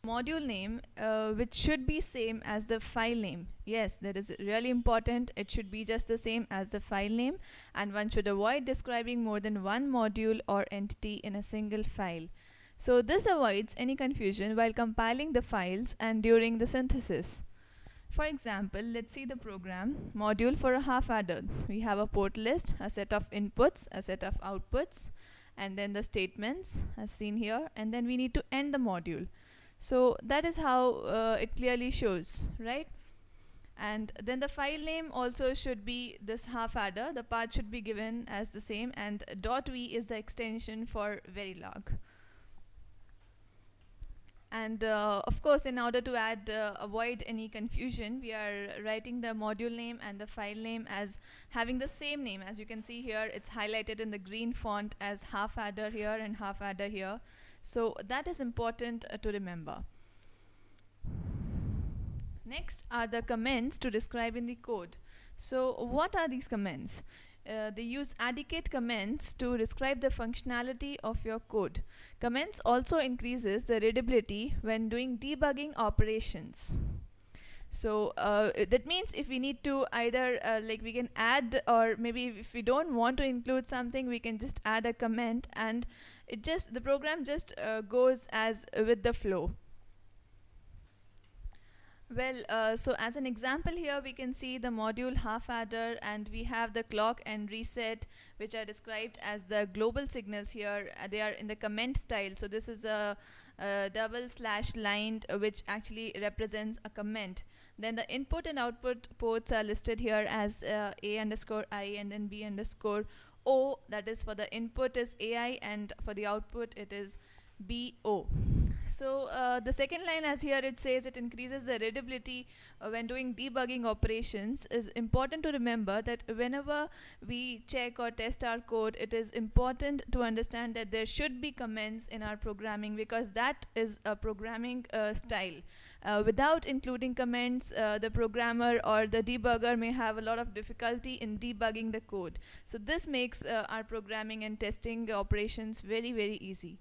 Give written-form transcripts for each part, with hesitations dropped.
module name which should be same as the file name. Yes, that is really important. It should be just the same as the file name, and one should avoid describing more than one module or entity in a single file. So this avoids any confusion while compiling the files and during the synthesis. For example, let's see the program module for a half adder. We have a port list, a set of inputs, a set of outputs, and then the statements as seen here, and then we need to end the module. So that is how it clearly shows, right? And then the file name also should be this half adder. The path should be given as the same, and .v is the extension for Verilog. And of course, in order to avoid any confusion, we are writing the module name and the file name as having the same name. As you can see here, it's highlighted in the green font as half adder here and half adder here. So that is important to remember. Next are the comments to describe in the code. So what are these comments? They use adequate comments to describe the functionality of your code. Comments also increases the readability when doing debugging operations. So that means if we need to either like we can add, or maybe if we don't want to include something, we can just add a comment, and the program just goes as with the flow. Well, so as an example here, we can see the module half adder, and we have the clock and reset, which are described as the global signals here. They are in the comment style. So this is a double slash lined, which actually represents a comment. Then the input and output ports are listed here as A_I and then B_O. That is for the input is AI, and for the output it is BO. So the second line, as here it says, it increases the readability when doing debugging operations. Is important to remember that whenever we check or test our code, it is important to understand that there should be comments in our programming, because that is a programming style. Without including comments, the programmer or the debugger may have a lot of difficulty in debugging the code. So this makes our programming and testing operations very, very easy.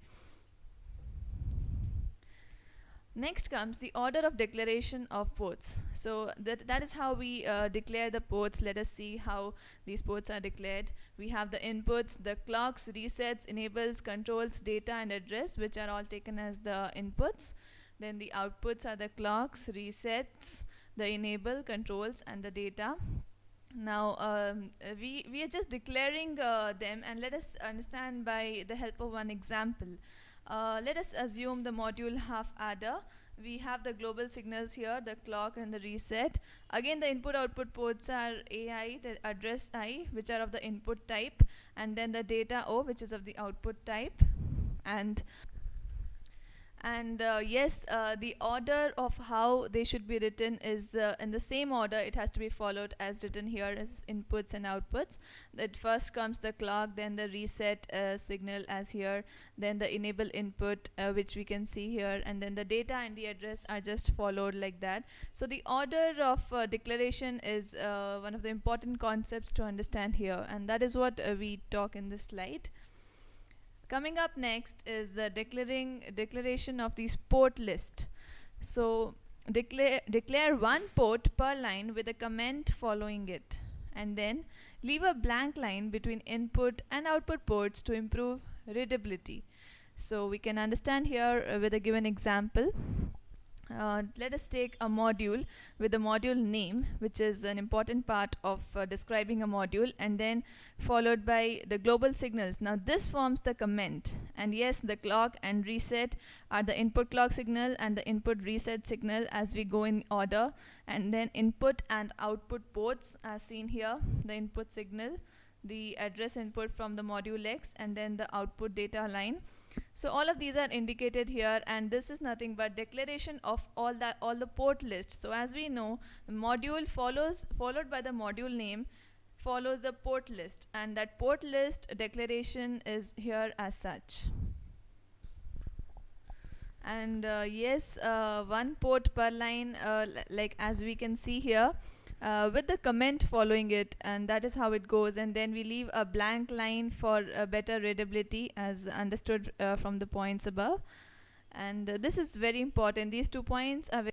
Next comes the order of declaration of ports. So that is how we declare the ports. Let us see how these ports are declared. We have the inputs, the clocks, resets, enables, controls, data, and address, which are all taken as the inputs. Then the outputs are the clocks, resets, the enable, controls, and the data. Now we are just declaring them, and let us understand by the help of one example. Let us assume the module half adder. We have the global signals here, the clock and the reset. Again, the input output ports are AI, the address I, which are of the input type, and then the data O, which is of the output type. And yes, the order of how they should be written is in the same order. It has to be followed as written here as inputs and outputs. That first comes the clock, then the reset signal as here, then the enable input, which we can see here, and then the data and the address are just followed like that. So the order of declaration is one of the important concepts to understand here, and that is what we talk in this slide. Coming up next is the declaration of the port list. So declare one port per line with a comment following it, and then leave a blank line between input and output ports to improve readability. So we can understand here with a given example. Let us take a module with a module name, which is an important part of describing a module, and then followed by the global signals. Now this forms the comment, and yes, the clock and reset are the input clock signal and the input reset signal as we go in order, and then input and output ports are seen here, the input signal, the address input from the module X, and then the output data line. So all of these are indicated here, and this is nothing but declaration of all the port list. So as we know, the module followed by the module name follows the port list, and that port list declaration is here as such. And yes, one port per line, like as we can see here, with the comment following it, and that is how it goes. And then we leave a blank line for better readability, as understood from the points above. And this is very important. These 2 points are very